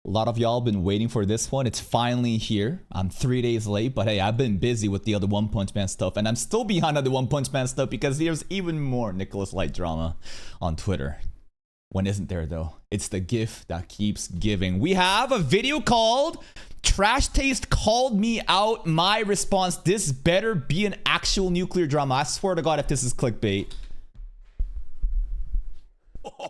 A lot of y'all been waiting for this one. It's finally here. I'm 3 days late, but hey, I've been busy with the other One Punch Man stuff, and I'm still behind on the One Punch Man stuff because there's even more Nicholas Light drama on Twitter. When isn't there though? It's the gift that keeps giving. We have a video called Trash Taste Called Me Out. My response, this better be an actual nuclear drama. I swear to God if this is clickbait.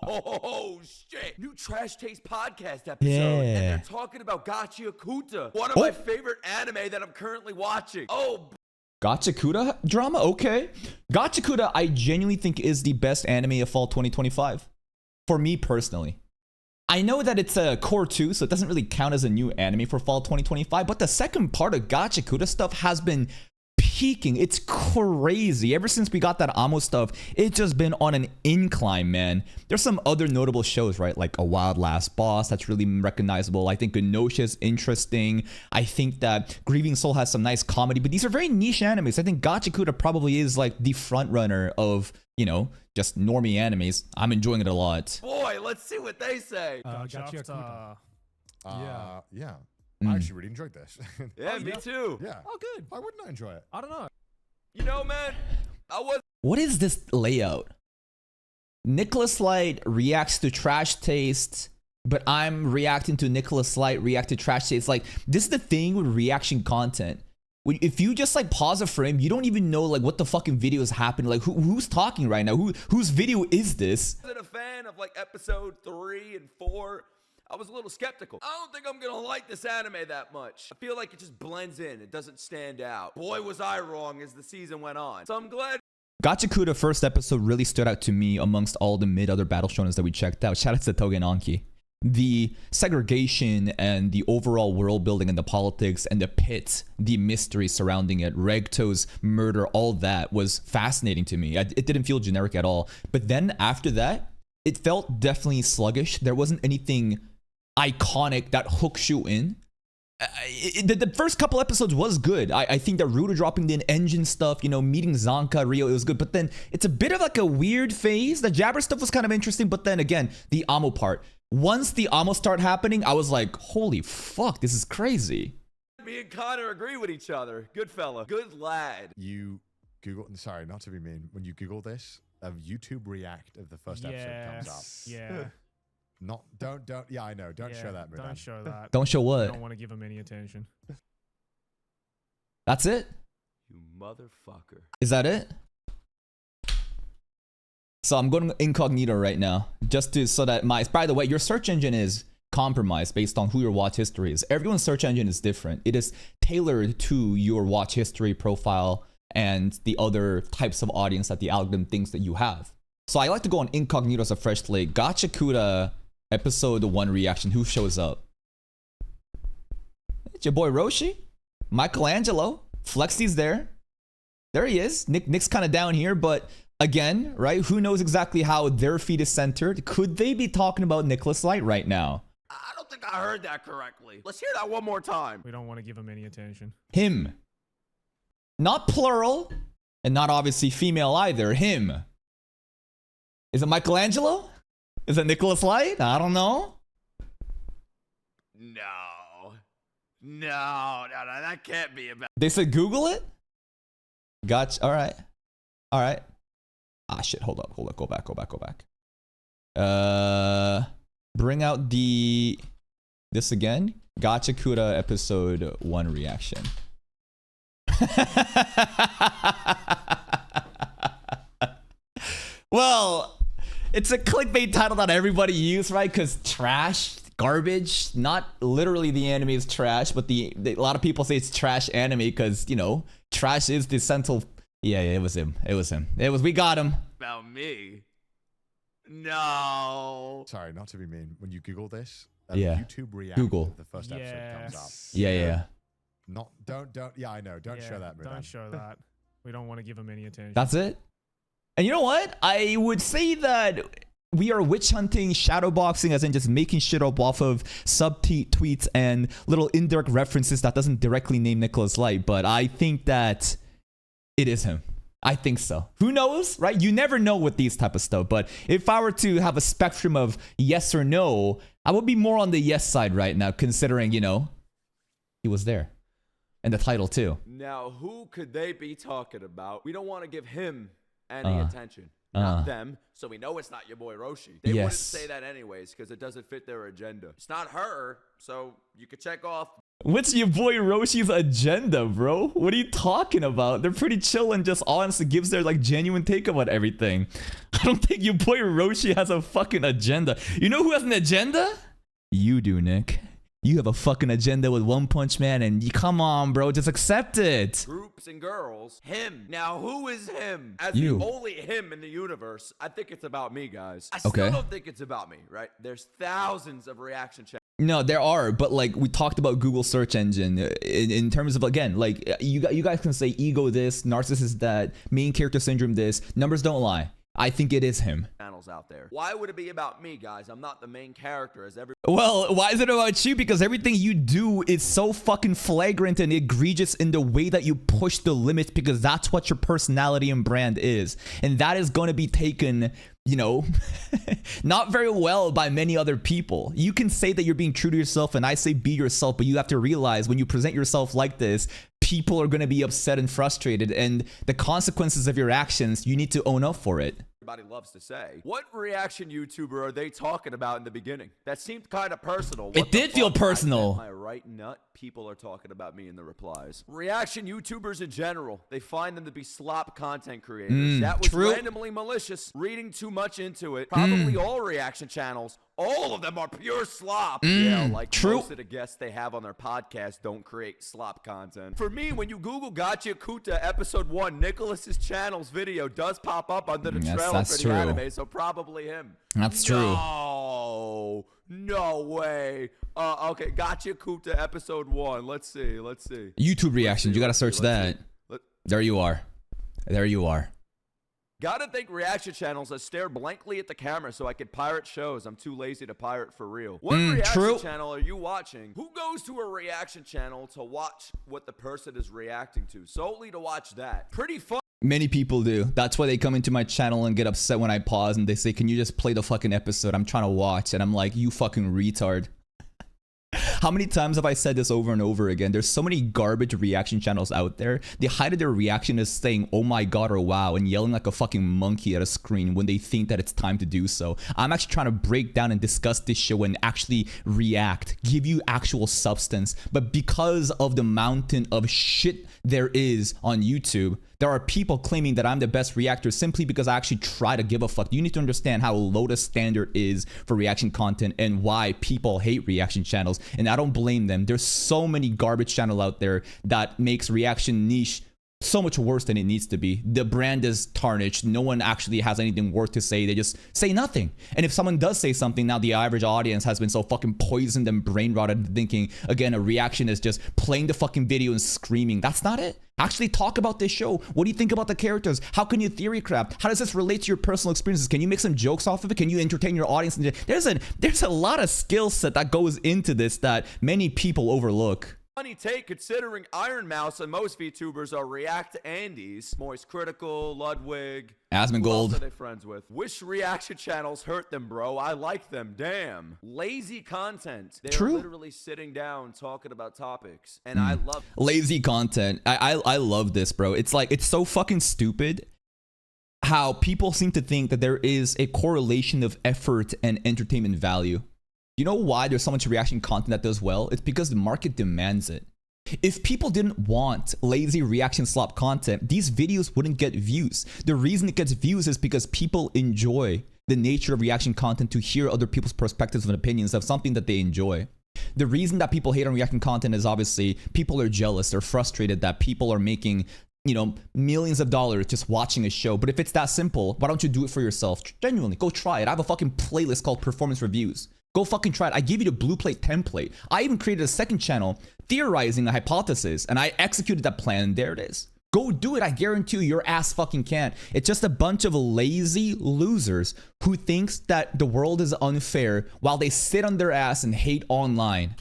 Oh shit! New Trash Taste podcast episode, Yeah. and they're talking about Gachiakuta, one of my favorite anime that I'm currently watching. Oh, Gachiakuta drama? Okay. Gachiakuta, I genuinely think is the best anime of fall 2025. For me personally. I know that it's a core 2, so it doesn't really count as a new anime for fall 2025, but the second part of Gachiakuta stuff has been peaking. It's crazy. Ever since we got that Amo stuff, it's just been on an incline, man. There's some other notable shows, right? Like A Wild Last Boss, that's really recognizable. I think Genosha is interesting. I think that Grieving Soul has some nice comedy, but these are very niche animes. I think Gachiakuta probably is like the front runner of, you know, just normie animes. I'm enjoying it a lot. boy, let's see what they say. Gachiakuta. Yeah. Mm. I actually really enjoyed this. Yeah, me too. Yeah. Oh, good. Why wouldn't I enjoy it? I don't know. You know, man, I was What is this layout? Nicholas Light reacts to Trash Taste, but I'm reacting to Nicholas Light react to Trash Taste. Like, this is the thing with reaction content. If you just like pause a frame, you don't even know like what the fucking video is happening. Like who's talking right now? Whose video is this? a fan of like episode 3 and 4. I was a little skeptical. I don't think I'm gonna like this anime that much. I feel like it just blends in. It doesn't stand out. Boy, was I wrong as the season went on. So I'm glad. Gachiakuta first episode really stood out to me amongst all the mid-other battle shonen that we checked out. Shout out to Togen Anki. The segregation and the overall world building and the politics and the pit, the mystery surrounding it, Regto's murder, all that was fascinating to me. It didn't feel generic at all. But then after that, it felt definitely sluggish. There wasn't anything iconic that hooks you in. The first couple episodes was good. I think that Ruta dropping the engine stuff, you know, meeting Zanka, Rio, it was good. But then it's a bit of like a weird phase. The Jabber stuff was kind of interesting. But then again, the Amo part. Once the Amo start happening, I was like, holy fuck, this is crazy. Me and Connor agree with each other. Good fella. Good lad. You Google, sorry, not to be mean. When you Google this, a YouTube react of the first episode comes up. Yeah. Not, don't, yeah, I know. Don't Yeah, show that, Mudan. Don't show that. Don't show I what? don't want to give him any attention. That's it? You motherfucker. Is that it? So I'm going incognito right now, just to so that by the way, your search engine is compromised based on who your watch history is. Everyone's search engine is different. It is tailored to your watch history profile and the other types of audience that the algorithm thinks that you have. So I like to go on incognito as a fresh slate. Gachiakuta episode 1 reaction. Who shows up? It's your boy Roshi, Michelangelo, Flexi's there. There he is. Nick's kind of down here, but again, right? Who knows exactly how their feed is centered? Could they be talking about Nicholas Light right now? I don't think I heard that correctly. Let's hear that one more time. We don't want to give him any attention. Him. Not plural, and not obviously female either. Him. Is it Michelangelo? Is it Nicholas Light? I don't know. No, that can't be about. They said Google it? Gotcha. All right. Ah, shit. Hold up. Go back. Bring out this again. Gachiakuta episode 1 reaction. Well, it's a clickbait title that everybody uses, right? Because trash, garbage, not literally the anime is trash, but a lot of people say it's trash anime because, you know, trash is the central. Yeah, it was him. We got him. About me. No. Sorry, not to be mean. When you Google this, Yeah. YouTube react Google. of the first episode comes up. Yeah. Not, don't, yeah, I know. Don't show that, Mudan. Don't show that. We don't want to give him any attention. That's it. And you know what? I would say that we are witch hunting, shadowboxing, as in just making shit up off of tweets and little indirect references that doesn't directly name Nicholas Light. But I think that it is him. I think so. Who knows, right? You never know with these type of stuff. But if I were to have a spectrum of yes or no, I would be more on the yes side right now, considering, you know, he was there. And the title too. Now, who could they be talking about? We don't want to give him any attention. Not them. So we know it's not your boy Roshi. They wouldn't say that anyways because it doesn't fit their agenda. It's not her, so you could check off. What's your boy Roshi's agenda, bro? What are you talking about? They're pretty chill and just honestly gives their like genuine take about everything. I don't think your boy Roshi has a fucking agenda. You know who has an agenda? You do, Nick. You have a fucking agenda with One Punch Man, and you, come on, bro, just accept it. Groups and girls. Him. Now, who is him? As You. the only him in the universe, I think it's about me, guys. I Okay. still don't think it's about me, right? There's thousands of reaction channels. No, there are, but like we talked about Google search engine in terms of, again, like you guys can say ego this, narcissist that, main character syndrome this. Numbers don't lie. I think it is him. Channels out there. Why would it be about me, guys? I'm not the main character as every. Well, why is it about you? Because everything you do is so fucking flagrant and egregious in the way that you push the limits, because that's what your personality and brand is. And that is going to be taken, you know, not very well by many other people. You can say that you're being true to yourself, and I say be yourself, but you have to realize when you present yourself like this, people are going to be upset and frustrated, and the consequences of your actions, you need to own up for it. Everybody loves to say. What reaction YouTuber are they talking about in the beginning? That seemed kind of personal. It did feel personal. Am I right, nut? People are talking about me in the replies. Reaction YouTubers in general, they find them to be slop content creators. That was true. randomly malicious. Reading too much into it. Probably all reaction channels, all of them are pure slop. Yeah, like true. most of the guests they have on their podcast don't create slop content. For me, when you Google Gotcha Kuta episode 1, Nicholas's channel's video does pop up under the Yes, trailer that's for the true. anime, so probably him. That's true. No way. Okay, Gotcha Kuta episode 1. Let's see. YouTube reactions, you got to search that. There you are. There you are. Gotta thank reaction channels that stare blankly at the camera so I could pirate shows. I'm too lazy to pirate for real. What reaction true. channel are you watching? Who goes to a reaction channel to watch what the person is reacting to? Solely to watch that. Pretty fun. Many people do. That's why they come into my channel and get upset when I pause and they say, can you just play the fucking episode? I'm trying to watch. And I'm like, you fucking retard. How many times have I said this over and over again? There's so many garbage reaction channels out there. The height of their reaction is saying, oh my god, or wow, and yelling like a fucking monkey at a screen when they think that it's time to do so. I'm actually trying to break down and discuss this show and actually react, give you actual substance. But because of the mountain of shit there is on YouTube, there are people claiming that I'm the best reactor simply because I actually try to give a fuck. You need to understand how low the standard is for reaction content and why people hate reaction channels. And I don't blame them. There's so many garbage channel out there that makes reaction niche so much worse than it needs to be. The brand is tarnished. No one actually has anything worth to say. They just say nothing. And if someone does say something, now the average audience has been so fucking poisoned and brain rotted thinking, again, a reaction is just playing the fucking video and screaming. That's not it. Actually talk about this show. What do you think about the characters? How can you theory craft? How does this relate to your personal experiences? Can you make some jokes off of it? Can you entertain your audience? There's a lot of skill set that goes into this that many people overlook. Funny take considering Iron Mouse and most VTubers are React Andes, Moist Critical, Ludwig. Asmongold. Who else are they friends with? Wish reaction channels hurt them, bro. I like them. Damn. Lazy content. They're True. literally sitting down talking about topics. And I love Lazy content. I love this, bro. It's like, it's so fucking stupid how people seem to think that there is a correlation of effort and entertainment value. You know why there's so much reaction content that does well? It's because the market demands it. If people didn't want lazy reaction slop content, these videos wouldn't get views. The reason it gets views is because people enjoy the nature of reaction content, to hear other people's perspectives and opinions of something that they enjoy. The reason that people hate on reaction content is obviously people are jealous. They're frustrated that people are making, you know, millions of dollars just watching a show. But if it's that simple, why don't you do it for yourself? Genuinely, go try it. I have a fucking playlist called Performance Reviews. Go fucking try it. I give you the blue plate template. I even created a second channel theorizing a hypothesis, and I executed that plan, and there it is. Go do it. I guarantee you your ass fucking can't. It's just a bunch of lazy losers who thinks that the world is unfair while they sit on their ass and hate online.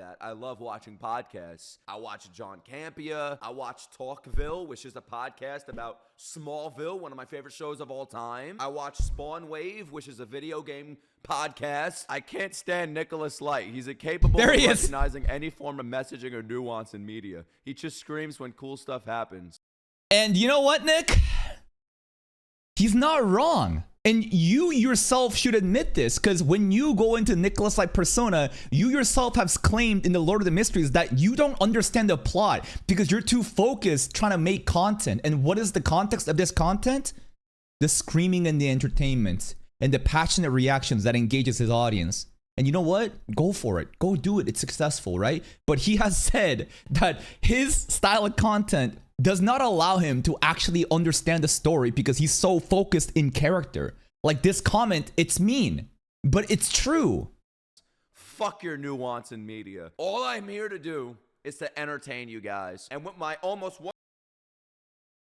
that. I love watching podcasts. I watch John Campia. I watch Talkville, which is a podcast about Smallville, one of my favorite shows of all time. I watch Spawn Wave, which is a video game podcast. I can't stand Nicholas Light. He's incapable There of he is. recognizing any form of messaging or nuance in media. He just screams when cool stuff happens. And you know what, Nick? He's not wrong. And you yourself should admit this, because when you go into Nicholas Light persona, you yourself have claimed in the Lord of the Mysteries that you don't understand the plot because you're too focused trying to make content. And what is the context of this content? The screaming and the entertainment and the passionate reactions that engages his audience. And you know what? Go for it. Go do it. It's successful, right? But he has said that his style of content does not allow him to actually understand the story because he's so focused in character. Like this comment, it's mean, but it's true. Fuck your nuance in media. All I'm here to do is to entertain you guys. And with my almost one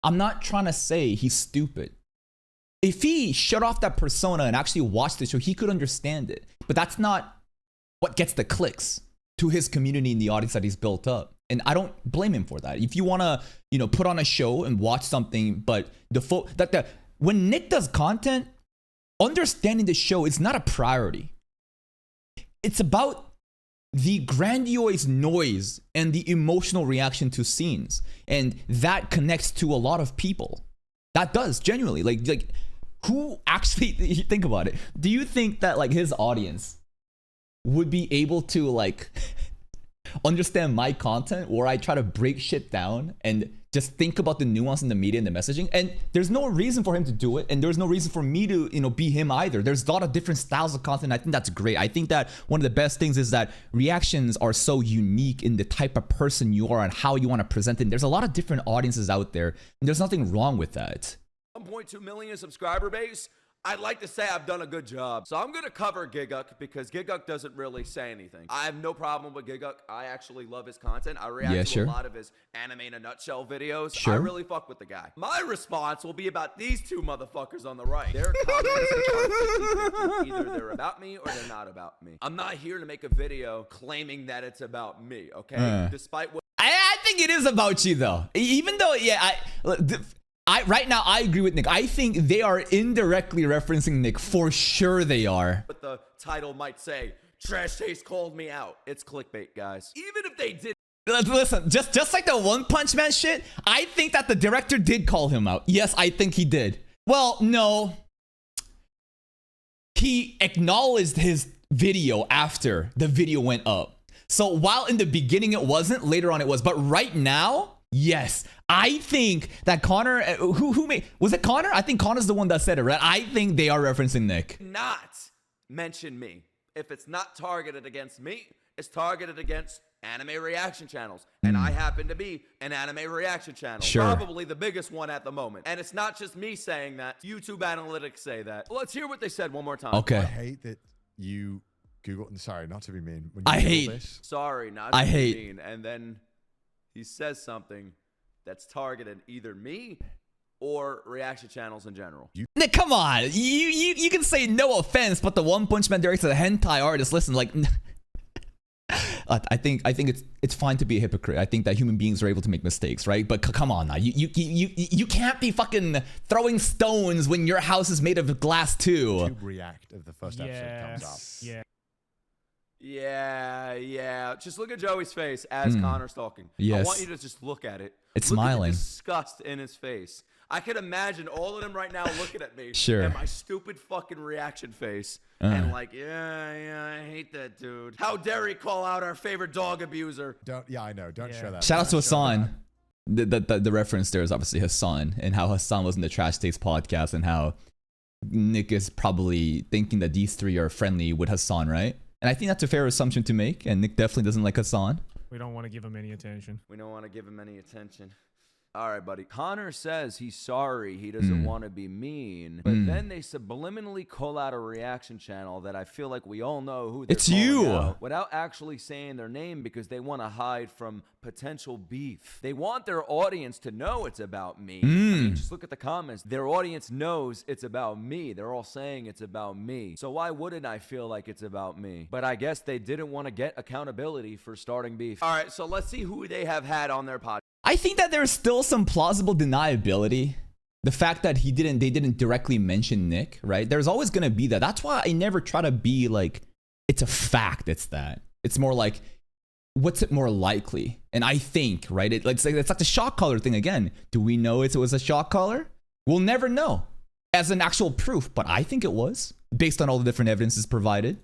I'm not trying to say he's stupid. If he shut off that persona and actually watched the show, he could understand it. But that's not what gets the clicks to his community and the audience that he's built up. And I don't blame him for that. If you want to, put on a show and watch something, but when Nick does content, understanding the show is not a priority. It's about the grandiose noise and the emotional reaction to scenes. And that connects to a lot of people. That does, genuinely. Like who actually, think about it. Do you think that like his audience would be able to like understand my content where I try to break shit down and just think about the nuance in the media and the messaging? And there's no reason for him to do it, and there's no reason for me to be him either. There's a lot of different styles of content. I think that's great. I think that one of the best things is that reactions are so unique in the type of person you are and how you want to present it. There's a lot of different audiences out there, and there's nothing wrong with that. 1.2 million subscriber base, I'd like to say I've done a good job. So I'm going to cover Giguk because Giguk doesn't really say anything. I have no problem with Giguk. I actually love his content. I react to a lot of his anime in a nutshell videos. I really fuck with the guy. My response will be about these two motherfuckers on the right. Their comments are 50-50. Either they're about me or they're not about me. I'm not here to make a video claiming that it's about me, okay? Despite what I think it is about you though. Even though, right now, I agree with Nick. I think they are indirectly referencing Nick. For sure they are. But the title might say, Trash Taste called me out. It's clickbait, guys. Even if they did. Listen, just like the One Punch Man shit, I think that the director did call him out. Yes, I think he did. Well, no. He acknowledged his video after the video went up. So while in the beginning it wasn't, later on it was. But right now, yes, I think that Connor, was it Connor? I think Connor's the one that said it, right? I think they are referencing Nick. Not mention me. If it's not targeted against me, it's targeted against anime reaction channels. And I happen to be an anime reaction channel. Sure. Probably the biggest one at the moment. And it's not just me saying that. YouTube analytics say that. Let's hear what they said one more time. Okay. I hate that you Google. Sorry, not to be mean. When you I Google hate. this, Sorry, not to be mean. And then he says something that's targeted either me or reaction channels in general. Nick, come on. You can say no offense, but the One Punch Man director, the hentai artist, listen, like I think it's fine to be a hypocrite. I think that human beings are able to make mistakes, right? But come on now. You can't be fucking throwing stones when your house is made of glass too. YouTube react of the first episode comes up. Yeah. Just look at Joey's face as Connor's talking. Yes. I want you to just look at it. It's look smiling. At the disgust in his face. I could imagine all of them right now looking at me. Sure. And my stupid fucking reaction face. And like, yeah, I hate that dude. How dare he call out our favorite dog abuser? I know. Don't show that. Shout out to Don't show Hassan. The reference there is obviously Hassan and how Hassan was in the Trash Taste podcast and how Nick is probably thinking that these three are friendly with Hassan, right? And I think that's a fair assumption to make. And Nick definitely doesn't like Hassan. We don't want to give him any attention. We don't want to give him any attention. All right, buddy. Connor says he's sorry. He doesn't want to be mean. But then they subliminally call out a reaction channel that I feel like we all know who they're It's calling you. out without actually saying their name because they want to hide from potential beef. They want their audience to know it's about me. I mean, just look at the comments. Their audience knows it's about me. They're all saying it's about me. So why wouldn't I feel like it's about me? But I guess they didn't want to get accountability for starting beef. All right, so let's see who they have had on their podcast. I think that there's still some plausible deniability. The fact that they didn't directly mention Nick, right? There's always gonna be that. That's why I never try to be like, it's a fact. It's that. It's more like, what's it more likely? And I think, right? It's like the shot collar thing again. Do we know it was a shot collar? We'll never know as an actual proof, but I think it was based on all the different evidences provided.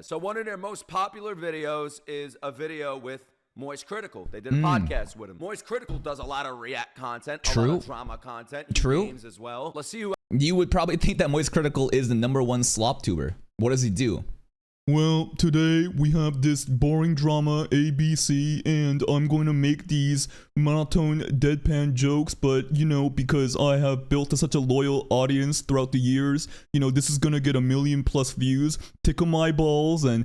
So one of their most popular videos is a video with Moist Critical. They did a podcast with him. Moist Critical does a lot of react content, a lot of drama content, games as well. Let's see who. You would probably think that Moist Critical is the #1 slop tuber. What does he do? Well, today we have this boring drama ABC, and I'm going to make these monotone deadpan jokes, but you know, because I have built such a loyal audience throughout the years, you know, this is going to get 1 million+ views. Tickle my balls and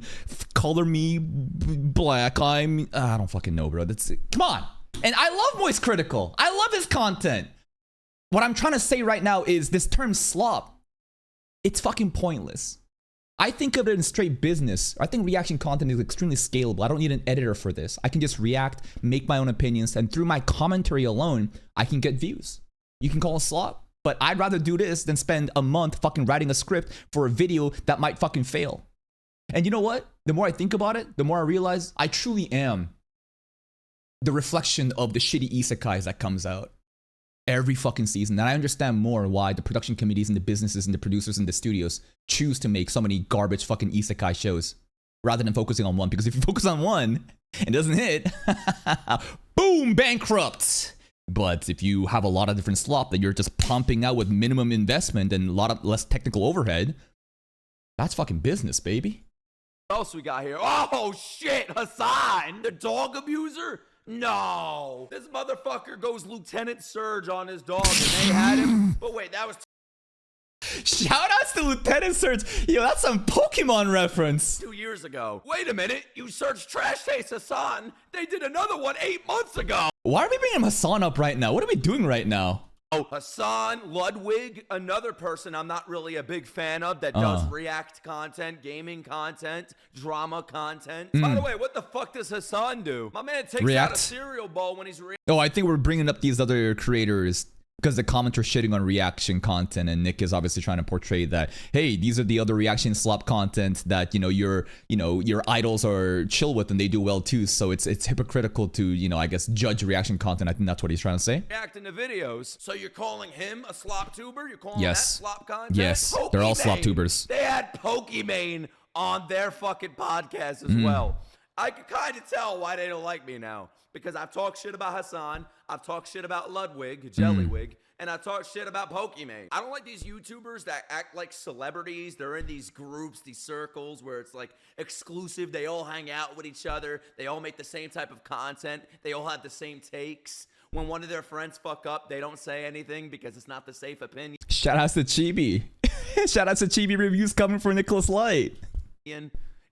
color me black. I don't fucking know, bro. Come on. And I love Moist Critical. I love his content. What I'm trying to say right now is this term slop, it's fucking pointless. I think of it in straight business. I think reaction content is extremely scalable. I don't need an editor for this. I can just react, make my own opinions, and through my commentary alone, I can get views. You can call it slop, but I'd rather do this than spend a month fucking writing a script for a video that might fucking fail. And you know what? The more I think about it, the more I realize I truly am the reflection of the shitty isekais that comes out every fucking season. And I understand more why the production committees and the businesses and the producers and the studios choose to make so many garbage fucking isekai shows rather than focusing on one. Because if you focus on one and it doesn't hit, boom, bankrupt. But if you have a lot of different slop that you're just pumping out with minimum investment and a lot of less technical overhead, that's fucking business, baby. What else we got here? Oh shit, Hassan, the dog abuser? No, this motherfucker goes Lieutenant Surge on his dog, and they had him. But wait, that was Shout outs to Lieutenant Surge. Yo, that's some Pokemon reference. 2 years ago. Wait a minute, you searched Trash Taste Hassan. They did another one 8 months ago. Why are we bringing Hassan up right now? What are we doing right now? Oh, Hassan Ludwig, another person I'm not really a big fan of that does react content, gaming content, drama content. By the way, what the fuck does Hassan do? My man takes out a cereal bowl when he's Oh, I think we're bringing up these other creators because the comments are shitting on reaction content, and Nick is obviously trying to portray that, hey, these are the other reaction slop content that your idols are chill with and they do well too. So it's hypocritical to, I guess, judge reaction content. I think that's what he's trying to say. Reacting to videos. So you're calling him a slop tuber? You're calling that slop content? Yes, they're all slop tubers. They had Pokimane on their fucking podcast as well. I can kind of tell why they don't like me now. Because I've talked shit about Hassan, I've talked shit about Ludwig, Jellywig, and I talked shit about Pokimane. I don't like these YouTubers that act like celebrities. They're in these groups, these circles where it's like exclusive. They all hang out with each other. They all make the same type of content. They all have the same takes. When one of their friends fuck up, they don't say anything because it's not the safe opinion. Shout out to Chibi. Shout out to Chibi reviews coming for Nicholas Light.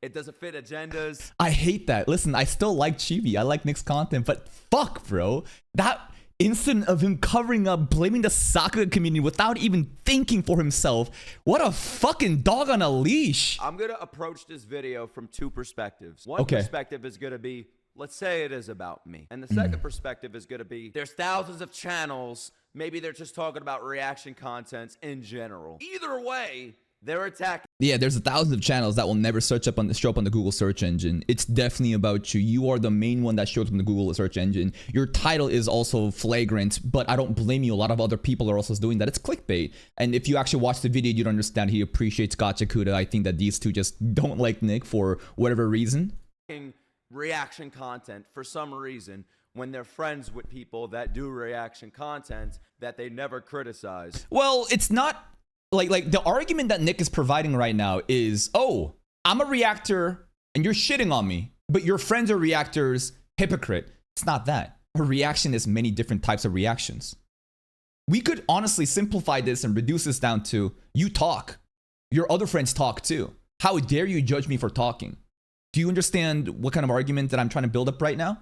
It doesn't fit agendas. I hate that. Listen, I still like Chibi. I like Nick's content, but fuck, bro. That incident of him covering up, blaming the Sakuga community without even thinking for himself. What a fucking dog on a leash. I'm going to approach this video from two perspectives. One perspective is going to be, let's say it is about me. And the second perspective is going to be, there's thousands of channels. Maybe they're just talking about reaction content in general. Either way, they're attacking. Yeah, there's thousands of channels that will never show up on the Google search engine. It's definitely about you. You are the main one that shows up in the Google search engine. Your title is also flagrant, but I don't blame you. A lot of other people are also doing that. It's clickbait. And if you actually watch the video, you'd understand he appreciates Gachakuda. I think that these two just don't like Nick for whatever reason. Reaction content for some reason when they're friends with people that do reaction content that they never criticize. Well, it's not... Like the argument that Nick is providing right now is, oh, I'm a reactor and you're shitting on me, but your friends are reactors, hypocrite. It's not that. a reaction is many different types of reactions. We could honestly simplify this and reduce this down to you talk. Your other friends talk too. How dare you judge me for talking? Do you understand what kind of argument that I'm trying to build up right now?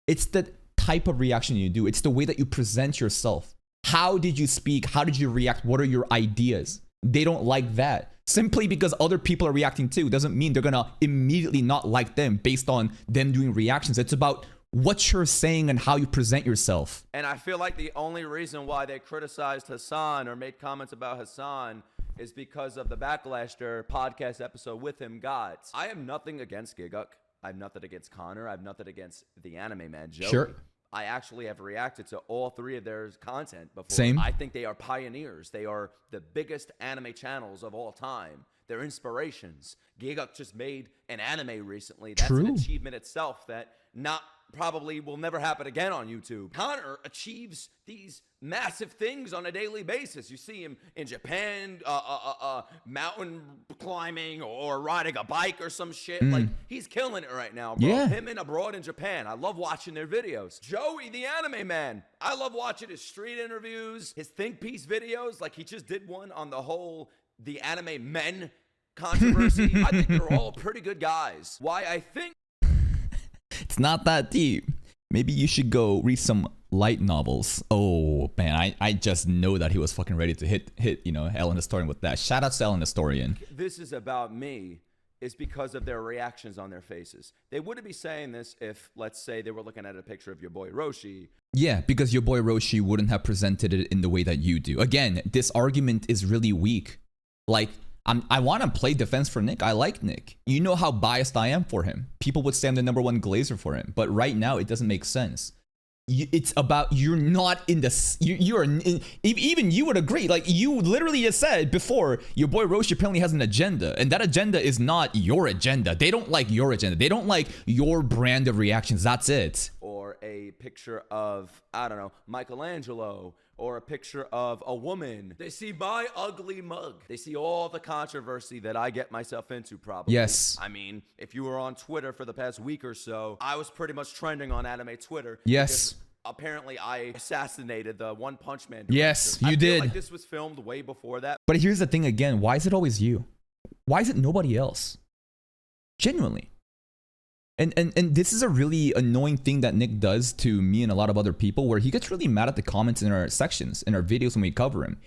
It's the type of reaction you do. It's the way that you present yourself. How did you speak? How did you react? What are your ideas? They don't like that. Simply because other people are reacting too doesn't mean they're gonna immediately not like them based on them doing reactions. It's about what you're saying and how you present yourself. And I feel like the only reason why they criticized Hassan or made comments about Hassan is because of the Backlash podcast episode with him got. I have nothing against Gigguk. I have nothing against Connor. I have nothing against the anime man, Joey. Sure. I actually have reacted to all three of their content before. Same. I think they are pioneers. They are the biggest anime channels of all time. They're inspirations. Gigguk just made an anime recently. That's True. an achievement itself that probably will never happen again on YouTube. Connor achieves these massive things on a daily basis. You see him in Japan, mountain climbing or riding a bike or some shit. Like, he's killing it right now, bro. Yeah. Him and abroad in Japan. I love watching their videos. Joey, the anime man. I love watching his street interviews, his think piece videos. Like, he just did one on the anime men controversy. I think they're all pretty good guys. Why I think It's not that deep. Maybe you should go read some light novels. Oh man, I just know that he was fucking ready to hit Ellen Historian with that. Shout out to Ellen Historian. this is about me is because of their reactions on their faces. They wouldn't be saying this if, let's say, they were looking at a picture of your boy Roshi. Yeah, because your boy Roshi wouldn't have presented it in the way that you do. Again, this argument is really weak. Like, I want to play defense for Nick. I like Nick. You know how biased I am for him. People would say I'm the #1 Glazer for him. But right now, it doesn't make sense. It's about you're not in the... Even you would agree. Like, you literally just said before, your boy Roshi apparently has an agenda. And that agenda is not your agenda. They don't like your agenda. They don't like your brand of reactions. That's it. Or a picture of, I don't know, Michelangelo, or a picture of a woman. They see my ugly mug. They see all the controversy that I get myself into, probably. Yes. I mean, if you were on Twitter for the past week or so, I was pretty much trending on anime Twitter. Yes. because apparently, I assassinated the One Punch Man director. Yes, you I feel did. like this was filmed way before that. But here's the thing again. Why is it always you? Why is it nobody else? Genuinely. And this is a really annoying thing that Nick does to me and a lot of other people, where he gets really mad at the comments in our sections, in our videos when we cover him.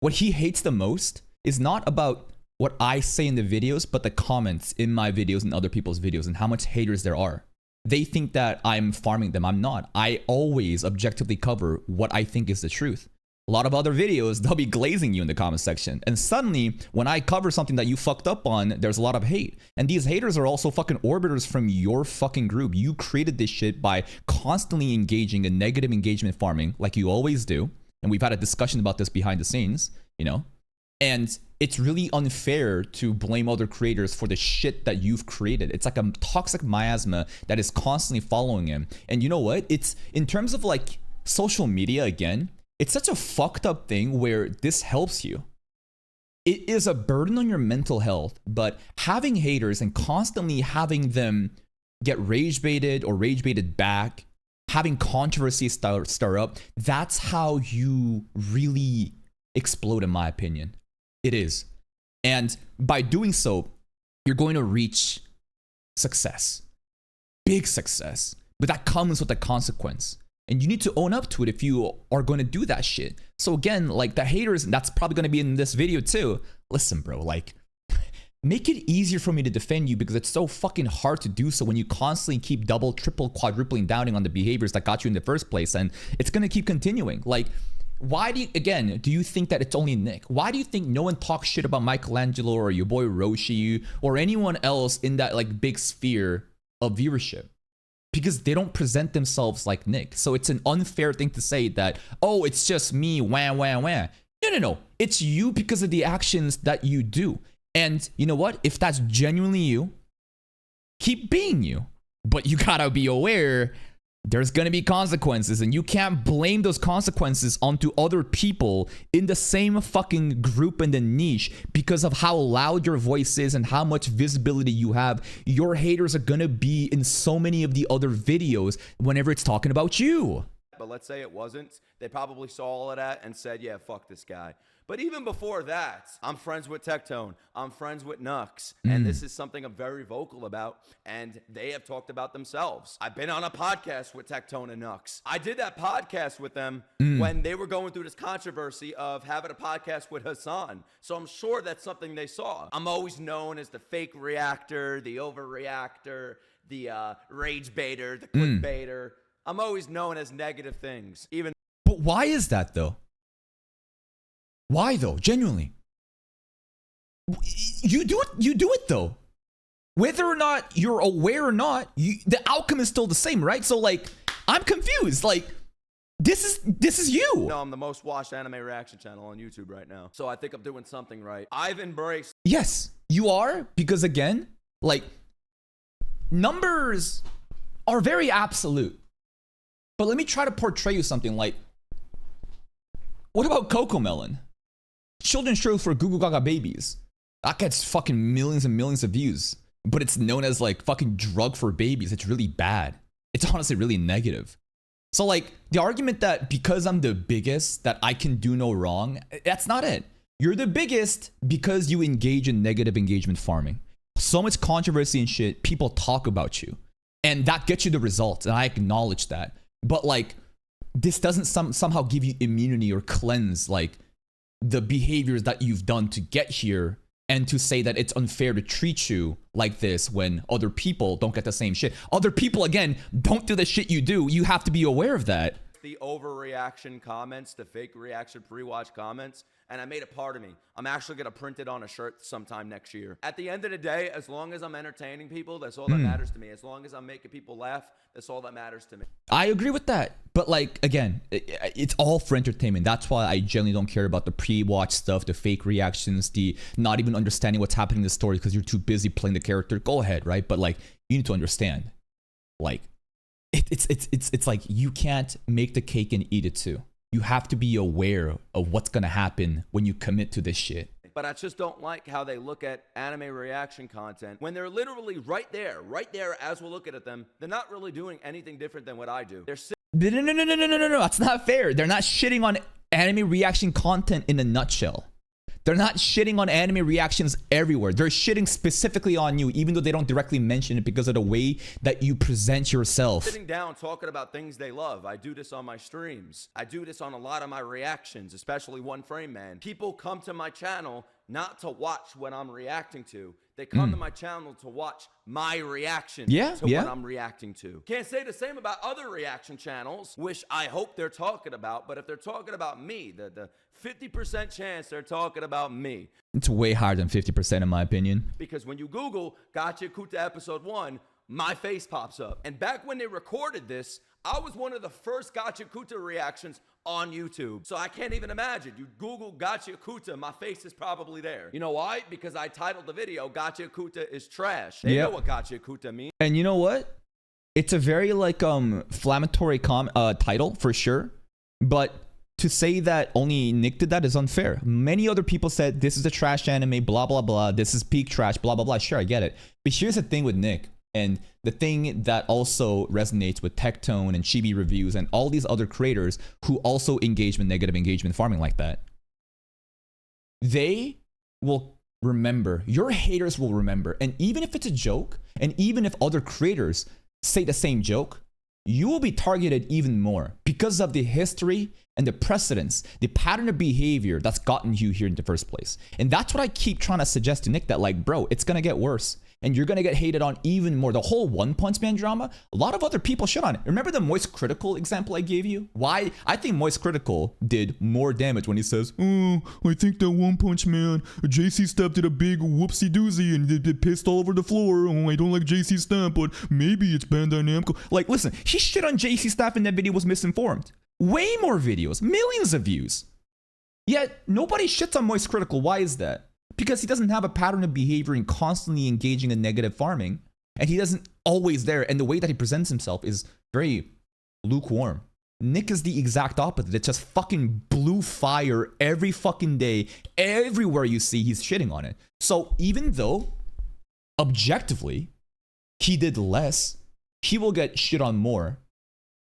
What he hates the most is not about what I say in the videos, but the comments in my videos and other people's videos and how much haters there are. They think that I'm farming them. I'm not. I always objectively cover what I think is the truth. A lot of other videos, they'll be glazing you in the comment section. And suddenly, when I cover something that you fucked up on, there's a lot of hate. And these haters are also fucking orbiters from your fucking group. You created this shit by constantly engaging in negative engagement farming, like you always do. And we've had a discussion about this behind the scenes, you know? And it's really unfair to blame other creators for the shit that you've created. It's like a toxic miasma that is constantly following him. And you know what? It's, in terms of like social media, again, it's such a fucked up thing where this helps you. It is a burden on your mental health, but having haters and constantly having them get rage baited or rage baited back, having controversy stir up, that's how you really explode, in my opinion. It is. And by doing so, you're going to reach success. Big success. But that comes with a consequence. And you need to own up to it if you are going to do that shit. So again, like the haters, and that's probably going to be in this video too. Listen, bro, like, make it easier for me to defend you, because it's so fucking hard to do so when you constantly keep double, triple, quadrupling downing on the behaviors that got you in the first place. And it's going to keep continuing. Like, why do you think that it's only Nick? Why do you think no one talks shit about Michelangelo or your boy Roshi or anyone else in that like big sphere of viewership? Because they don't present themselves like Nick. So it's an unfair thing to say that, oh, it's just me, wah, wah, wah. No. It's you because of the actions that you do. And you know what? If that's genuinely you, keep being you. But you gotta be aware there's going to be consequences, and you can't blame those consequences onto other people in the same fucking group and the niche because of how loud your voice is and how much visibility you have. Your haters are going to be in so many of the other videos whenever it's talking about you. But let's say it wasn't. They probably saw all of that and said, yeah, fuck this guy. But even before that, I'm friends with Tectone. I'm friends with Nux. And this is something I'm very vocal about. And they have talked about themselves. I've been on a podcast with Tectone and Nux. I did that podcast with them when they were going through this controversy of having a podcast with Hassan. So I'm sure that's something they saw. I'm always known as the fake reactor, the overreactor, the rage baiter, the clickbaiter. I'm always known as negative things. But why is that though? Why though? Genuinely. You do it though. Whether or not you're aware or not, the outcome is still the same, right? So like, I'm confused. Like, this is you. No, I'm the most watched anime reaction channel on YouTube right now. So I think I'm doing something right. I've embraced. Yes, you are, because again, like, numbers are very absolute. But let me try to portray you something like, what about Cocomelon? Children's shows for Goo Goo Gaga babies. That gets fucking millions and millions of views. But it's known as like fucking drug for babies. It's really bad. It's honestly really negative. So like the argument that because I'm the biggest that I can do no wrong, that's not it. You're the biggest because you engage in negative engagement farming. So much controversy and shit, people talk about you. And that gets you the results, and I acknowledge that. But like, this doesn't somehow give you immunity or cleanse like the behaviors that you've done to get here, and to say that it's unfair to treat you like this when other people don't get the same shit. Other people, again, don't do the shit you do. You have to be aware of that. The overreaction comments, the fake reaction pre-watch comments, and I made it part of me. I'm actually going to print it on a shirt sometime next year. At the end of the day, as long as I'm entertaining people, that's all that matters to me. As long as I'm making people laugh, that's all that matters to me. I agree with that. But like, again, it's all for entertainment. That's why I generally don't care about the pre-watch stuff, the fake reactions, the not even understanding what's happening in the story because you're too busy playing the character. Go ahead, right? But like, you need to understand, like, it's like you can't make the cake and eat it too. You have to be aware of what's gonna happen when you commit to this shit. But I just don't like how they look at anime reaction content when they're literally right there as we're looking at them. They're not really doing anything different than what I do. They're No, that's not fair. They're not shitting on anime reaction content in a nutshell. They're not shitting on anime reactions everywhere. They're shitting specifically on you, even though they don't directly mention it because of the way that you present yourself. sitting down talking about things they love. I do this on my streams. I do this on a lot of my reactions, especially One Frame Man. People come to my channel not to watch what I'm reacting to. They come to my channel to watch my reaction to what I'm reacting to. Can't say the same about other reaction channels, which I hope they're talking about, but if they're talking about me, the 50% chance they're talking about me. It's way higher than 50% in my opinion. Because when you Google Gotcha Kuta episode 1, my face pops up. And back when they recorded this, I was one of the first Gotcha Kuta reactions on YouTube. So I can't even imagine. You Google Gotcha Kuta, my face is probably there. You know why? Because I titled the video, Gotcha Kuta is trash. They know what Gotcha Kuta means. And you know what? It's a very like inflammatory title for sure. But to say that only Nick did that is unfair. Many other people said this is a trash anime, blah, blah, blah. This is peak trash, blah, blah, blah. Sure, I get it. But here's the thing with Nick. And the thing that also resonates with Tectone and Chibi Reviews and all these other creators who also engage with negative engagement farming like that. They will remember. Your haters will remember. And even if it's a joke, and even if other creators say the same joke, you will be targeted even more because of the history and the precedence, the pattern of behavior that's gotten you here in the first place. And that's what I keep trying to suggest to Nick, that like, bro, it's going to get worse. And you're going to get hated on even more. The whole One Punch Man drama, a lot of other people shit on it. Remember the Moist Critical example I gave you? Why? I think Moist Critical did more damage when he says, oh, I think that One Punch Man, JC Step did a big whoopsie doozy and they pissed all over the floor. Oh, I don't like JC Step, but maybe it's Bandai Namco. Like, listen, he shit on JC Step and that video was misinformed. Way more videos, millions of views. Yet nobody shits on Moist Critical. Why is that? Because he doesn't have a pattern of behavior and constantly engaging in negative farming. And he doesn't always there. And the way that he presents himself is very lukewarm. Nick is the exact opposite. It's just fucking blue fire every fucking day. Everywhere you see, he's shitting on it. So even though, objectively, he did less, he will get shit on more.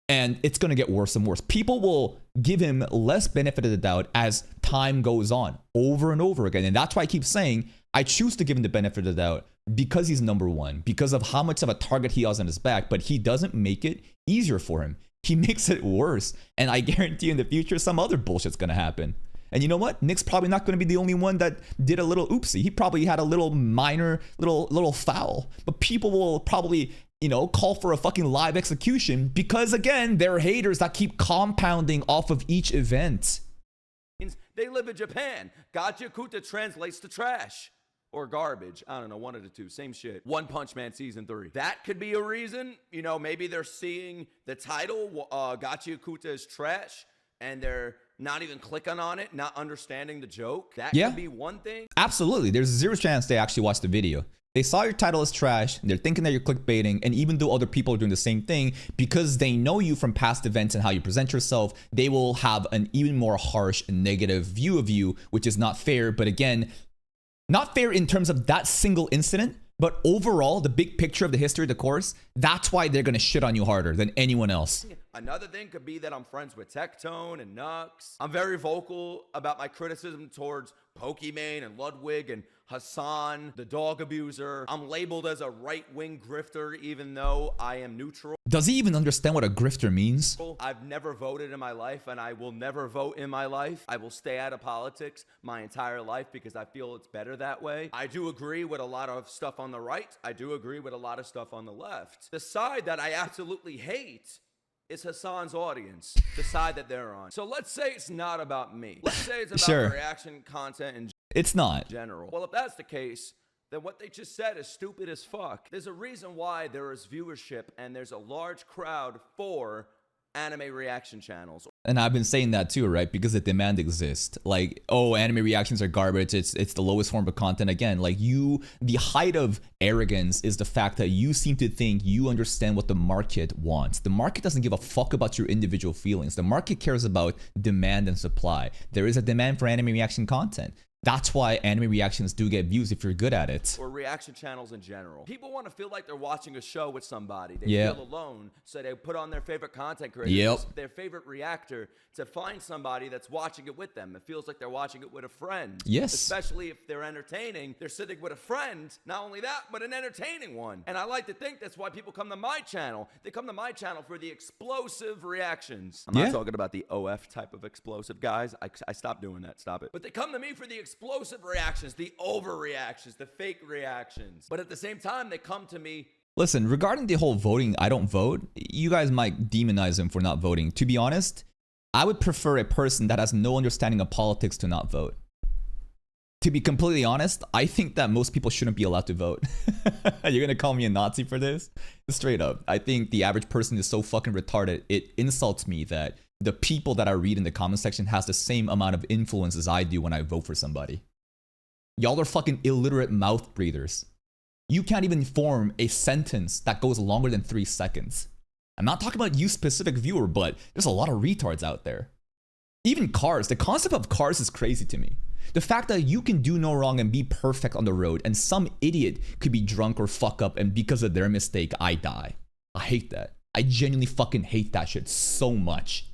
And it's going to get worse and worse. People will give him less benefit of the doubt as time goes on, over and over again. And that's why I keep saying, I choose to give him the benefit of the doubt because he's number one, because of how much of a target he has on his back. But he doesn't make it easier for him. He makes it worse. And I guarantee in the future, some other bullshit's going to happen. And you know what? Nick's probably not going to be the only one that did a little oopsie. He probably had a little minor, little foul. But people will probably, call for a fucking live execution because, again, they're haters that keep compounding off of each event. They live in Japan. Gachiakuta translates to trash. Or garbage. I don't know, one of the two. Same shit. One Punch Man Season 3. That could be a reason. Maybe they're seeing the title, Gachiakuta is trash, and they're not even clicking on it, not understanding the joke. That could be one thing. Absolutely. There's zero chance they actually watched the video. They saw your title as trash, they're thinking that you're clickbaiting, and even though other people are doing the same thing, because they know you from past events and how you present yourself, they will have an even more harsh and negative view of you, which is not fair. But again, not fair in terms of that single incident, but overall, the big picture of the history of the course, that's why they're going to shit on you harder than anyone else. Another thing could be that I'm friends with Tectone and Nux. I'm very vocal about my criticism towards Pokimane and Ludwig and Hassan, the dog abuser. I'm labeled as a right-wing grifter even though I am neutral. Does he even understand what a grifter means? I've never voted in my life and I will never vote in my life. I will stay out of politics my entire life because I feel it's better that way. I do agree with a lot of stuff on the right. I do agree with a lot of stuff on the left. The side that I absolutely hate is Hassan's audience, the side that they're on. So let's say it's not about me. Let's say it's about reaction content in It's not. general. Well, if that's the case, then what they just said is stupid as fuck. There's a reason why there is viewership and there's a large crowd for anime reaction channels. And I've been saying that too, right? Because the demand exists. Like, oh, anime reactions are garbage. It's the lowest form of content. Again, like the height of arrogance is the fact that you seem to think you understand what the market wants. The market doesn't give a fuck about your individual feelings. The market cares about demand and supply. There is a demand for anime reaction content. That's why anime reactions do get views if you're good at it. Or reaction channels in general. People want to feel like they're watching a show with somebody. They feel alone, so they put on their favorite content creators, their favorite reactor, to find somebody that's watching it with them. It feels like they're watching it with a friend. Yes. Especially if they're entertaining. They're sitting with a friend. Not only that, but an entertaining one. And I like to think that's why people come to my channel. They come to my channel for the explosive reactions. I'm not talking about the OF type of explosive, guys. I stopped doing that. Stop it. But they come to me for the explosive reactions, the overreactions, the fake reactions. But at the same time, they come to me. Listen, regarding the whole voting, I don't vote. You guys might demonize him for not voting. To be honest, I would prefer a person that has no understanding of politics to not vote. To be completely honest, I think that most people shouldn't be allowed to vote. You're gonna call me a Nazi for this? Straight up. I think the average person is so fucking retarded, it insults me that the people that I read in the comment section has the same amount of influence as I do when I vote for somebody. Y'all are fucking illiterate mouth breathers. You can't even form a sentence that goes longer than 3 seconds. I'm not talking about you specific viewer, but there's a lot of retards out there. Even Cars, the concept of Cars is crazy to me. The fact that you can do no wrong and be perfect on the road, and some idiot could be drunk or fuck up, and because of their mistake, I die. I hate that. I genuinely fucking hate that shit so much.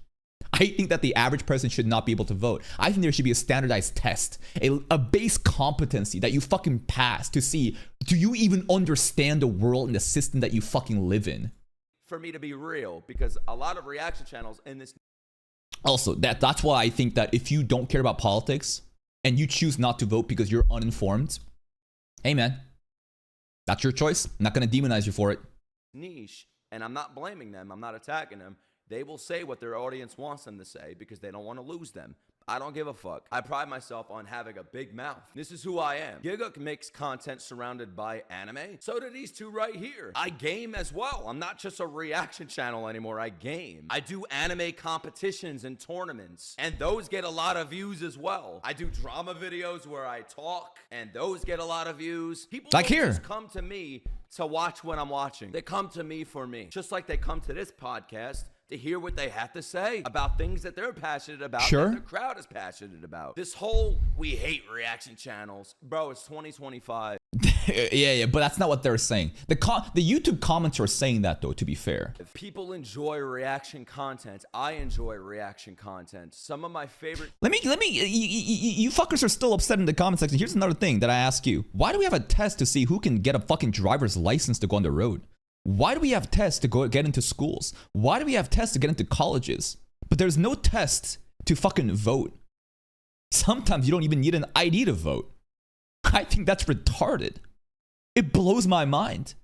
I think that the average person should not be able to vote. I think there should be a standardized test, a base competency that you fucking pass to see, do you even understand the world and the system that you fucking live in? For me to be real, because a lot of reaction channels in this. Also, that's why I think that if you don't care about politics and you choose not to vote because you're uninformed, hey man, that's your choice. I'm not going to demonize you for it. Niche, and I'm not blaming them. I'm not attacking them. They will say what their audience wants them to say because they don't want to lose them. I don't give a fuck. I pride myself on having a big mouth. This is who I am. Giga makes content surrounded by anime. So do these two right here. I game as well. I'm not just a reaction channel anymore. I game. I do anime competitions and tournaments, and those get a lot of views as well. I do drama videos where I talk, and those get a lot of views. People like don't here. just come to me to watch what I'm watching. They come to me for me, just like they come to this podcast to hear what they have to say about things that they're passionate about, Sure. that their crowd is passionate about. This whole we hate reaction channels. Bro, it's 2025. Yeah, but that's not what they're saying. The YouTube comments are saying that, though, to be fair. If people enjoy reaction content, I enjoy reaction content. Some of my favorite... Let me, you fuckers are still upset in the comment section. Here's another thing that I ask you. Why do we have a test to see who can get a fucking driver's license to go on the road? Why do we have tests to get into schools? Why do we have tests to get into colleges? But there's no test to fucking vote. Sometimes you don't even need an ID to vote. I think that's retarded. It blows my mind.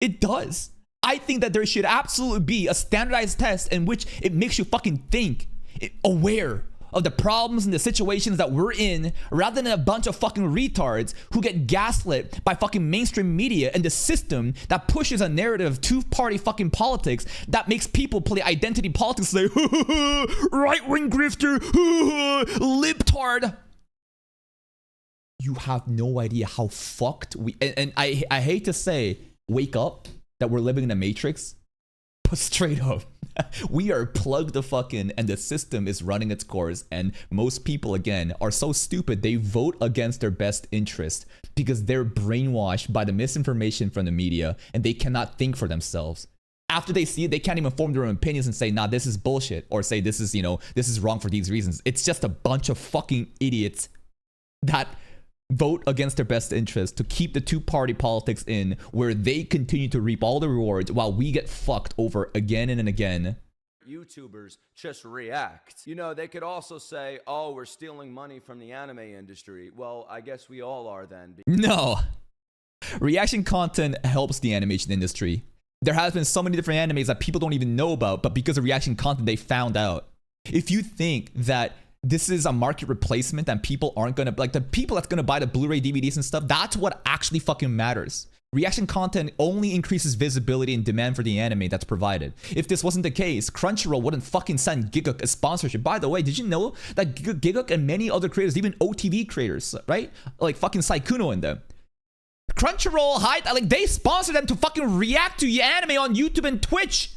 It does. I think that there should absolutely be a standardized test in which it makes you fucking think, aware of the problems and the situations that we're in, rather than a bunch of fucking retards who get gaslit by fucking mainstream media and the system that pushes a narrative of two-party fucking politics that makes people play identity politics like right-wing grifter, libtard. You have no idea how fucked we... And I hate to say, wake up, that we're living in a matrix, but straight up, we are plugged the fuck in and the system is running its course, and most people, again, are so stupid they vote against their best interest because they're brainwashed by the misinformation from the media and they cannot think for themselves. After they see it, they can't even form their own opinions and say, nah, this is bullshit, or say this is, this is wrong for these reasons. It's just a bunch of fucking idiots that vote against their best interest to keep the two-party politics in, where they continue to reap all the rewards while we get fucked over again and again. YouTubers just react. They could also say, oh, we're stealing money from the anime industry. Well, I guess we all are then. No. Reaction content helps the animation industry. There has been so many different animes that people don't even know about, but because of reaction content, they found out. If you think that this is a market replacement and people aren't gonna, like, the people that's gonna buy the Blu-ray DVDs and stuff, that's what actually fucking matters. Reaction content only increases visibility and demand for the anime that's provided. If this wasn't the case, Crunchyroll wouldn't fucking send Gigguk a sponsorship. By the way, did you know that Gigguk and many other creators, even OTV creators, right? Like fucking Saikuno and them, Crunchyroll, they sponsor them to fucking react to anime on YouTube and Twitch.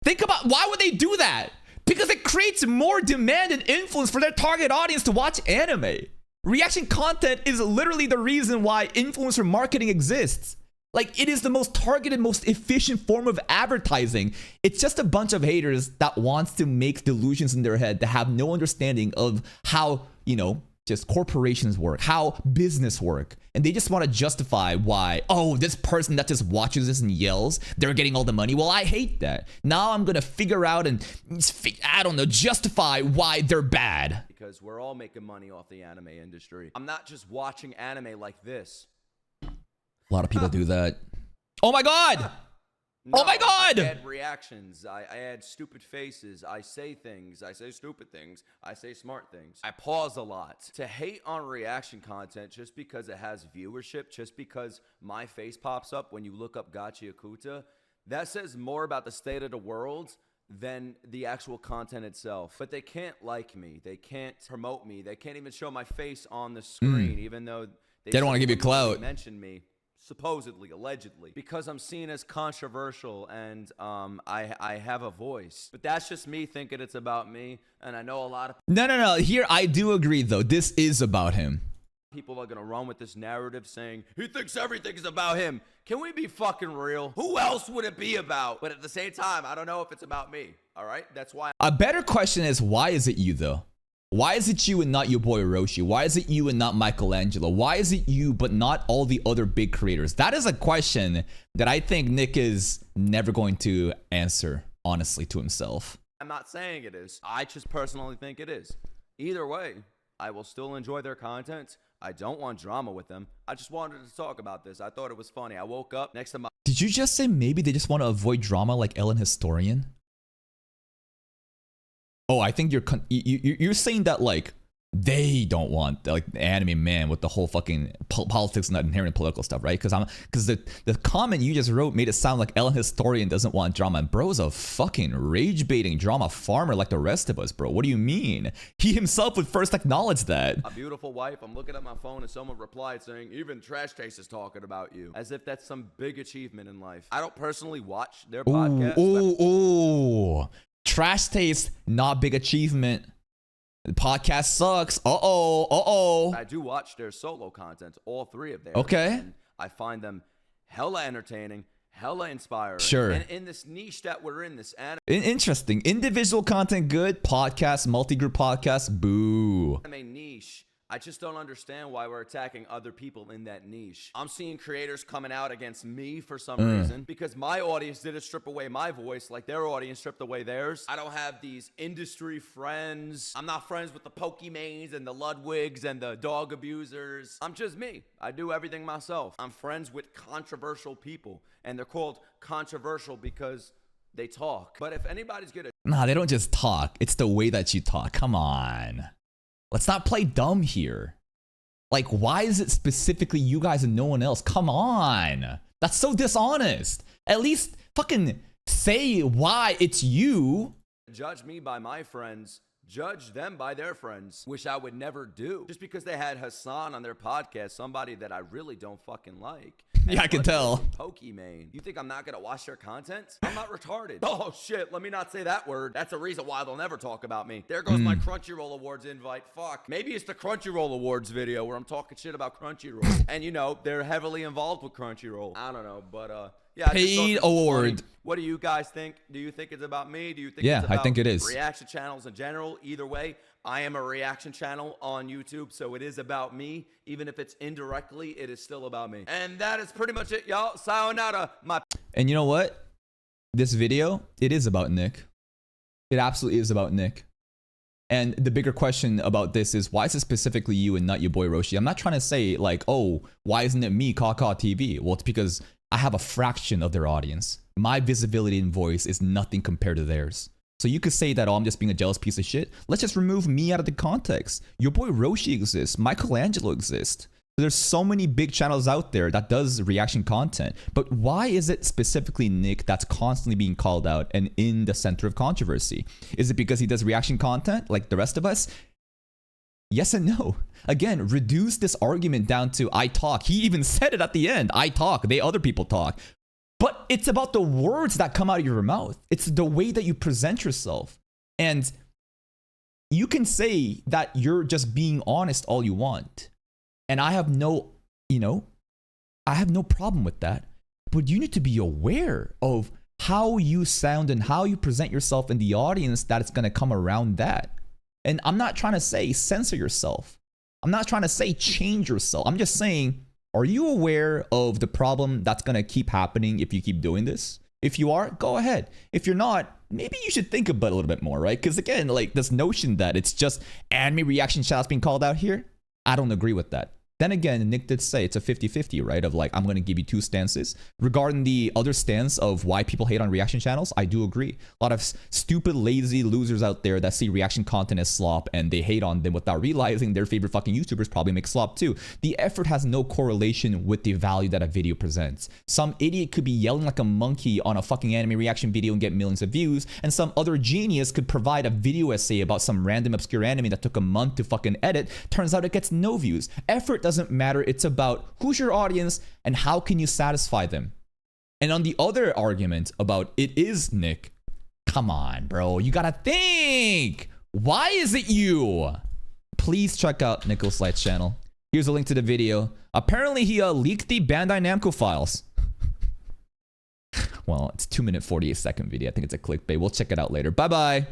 Think about, why would they do that? Because it creates more demand and influence for their target audience to watch anime. Reaction content is literally the reason why influencer marketing exists. Like, it is the most targeted, most efficient form of advertising. It's just a bunch of haters that wants to make delusions in their head, that have no understanding of how, just corporations work, how business work. And they just want to justify why, oh, this person that just watches this and yells, they're getting all the money. Well, I hate that. Now I'm going to figure out and, justify why they're bad. Because we're all making money off the anime industry. I'm not just watching anime like this. A lot of people do that. Oh my God! No, oh my God! I add reactions. I add stupid faces. I say things. I say stupid things. I say smart things. I pause a lot. To hate on reaction content just because it has viewership, just because my face pops up when you look up Gachi Akuta, that says more about the state of the world than the actual content itself. But they can't like me. They can't promote me. They can't even show my face on the screen, even though they don't want to give you clout. Mention me. Supposedly, allegedly, because I'm seen as controversial and I have a voice. But that's just me thinking it's about me, and I know a lot of No. Here, I do agree, though. This is about him. people are gonna run with this narrative saying he thinks everything is about him. Can we be fucking real? Who else would it be about? But at the same time, I don't know if it's about me. All right, that's why. A better question is, why is it you, though? Why is it you and not your boy Orochi? Why is it you and not Michelangelo? Why is it you but not all the other big creators? That is a question that I think Nick is never going to answer, honestly, to himself. I'm not saying it is. I just personally think it is. Either way, I will still enjoy their content. I don't want drama with them. I just wanted to talk about this. I thought it was funny. I woke up next to my... Did you just say maybe they just want to avoid drama like Ellen Historian? Oh, I think you're saying that, like, they don't want like the anime man with the whole fucking politics and that inherent political stuff, right? Because the comment you just wrote made it sound like Ellen Historian doesn't want drama, and bro's a fucking rage baiting drama farmer like the rest of us, bro. What do you mean? He himself would first acknowledge that. A beautiful wife. I'm looking at my phone and someone replied saying, even Trash Taste is talking about you. As if that's some big achievement in life. I don't personally watch their podcast. Ooh. Trash Taste, not big achievement. The podcast sucks. I do watch their solo content, all three of theirs. Okay. And I find them hella entertaining, hella inspiring. Sure. And in this niche that we're in, this Interesting. Individual content, good. Podcast, multi-group podcast, boo. anime niche, I just don't understand why we're attacking other people in that niche. I'm seeing creators coming out against me for some reason because my audience didn't strip away my voice like their audience stripped away theirs. I don't have these industry friends. I'm not friends with the Pokemanes and the Ludwigs and the dog abusers. I'm just me. I do everything myself. I'm friends with controversial people, and they're called controversial because they talk. But if anybody's gonna Nah, they don't just talk. It's the way that you talk. Come on. Let's not play dumb here. Like, why is it specifically you guys and no one else? Come on. That's so dishonest. At least fucking say why it's you. judge me by my friends, judge them by their friends, which I would never do. Just because they had Hassan on their podcast, somebody that I really don't fucking like. Yeah, I can tell. Pokemane. You think I'm not gonna watch their content? I'm not retarded. Oh shit, let me not say that word. That's a reason why they'll never talk about me. There goes my Crunchyroll Awards invite. Fuck. Maybe it's the Crunchyroll Awards video where I'm talking shit about Crunchyroll. And you know, they're heavily involved with Crunchyroll. I don't know, but yeah. I just thought Paid this was award. funny. What do you guys think? Do you think it's about me? Do you think Yeah, it's I about think it is. reaction channels in general? Either way, I am a reaction channel on YouTube, so it is about me. Even if it's indirectly, it is still about me. And that is pretty much it, y'all. Sayonara, my And you know what? This video, it is about Nick. It absolutely is about Nick. And the bigger question about this is, why is it specifically you and not your boy Roshi? I'm not trying to say like, oh, why isn't it me, Kaka TV? Well, it's because I have a fraction of their audience. My visibility and voice is nothing compared to theirs. So you could say that, oh, I'm just being a jealous piece of shit. Let's just remove me out of the context. Your boy Roshi exists. Michelangelo exists. There's so many big channels out there that does reaction content. But why is it specifically Nick that's constantly being called out and in the center of controversy? Is it because he does reaction content like the rest of us? Yes and no. Again, reduce this argument down to I talk. He even said it at the end. I talk. They other people talk. But it's about the words that come out of your mouth. It's the way that you present yourself. And you can say that you're just being honest all you want. And I have no, I have no problem with that. But you need to be aware of how you sound and how you present yourself in the audience that it's going to come around that. And I'm not trying to say censor yourself. I'm not trying to say change yourself. I'm just saying, are you aware of the problem that's going to keep happening if you keep doing this? If you are, go ahead. If you're not, maybe you should think about it a little bit more, right? Because again, like this notion that it's just anime reaction channels being called out here, I don't agree with that. Then again, Nick did say it's a 50-50, right? Of like, I'm going to give you two stances. Regarding the other stance of why people hate on reaction channels, I do agree. A lot of stupid, lazy losers out there that see reaction content as slop and they hate on them without realizing their favorite fucking YouTubers probably make slop too. The effort has no correlation with the value that a video presents. Some idiot could be yelling like a monkey on a fucking anime reaction video and get millions of views, and some other genius could provide a video essay about some random obscure anime that took a month to fucking edit. Turns out it gets no views. Effort doesn't matter. It's about who's your audience and how can you satisfy them. And on the other argument about it is Nick, come on, bro. You gotta think. Why is it you? Please check out Nicholas Light's channel. Here's a link to the video. Apparently he leaked the Bandai Namco files. Well, it's 2 minute 48 second video. I think it's a clickbait. We'll check it out later. Bye-bye.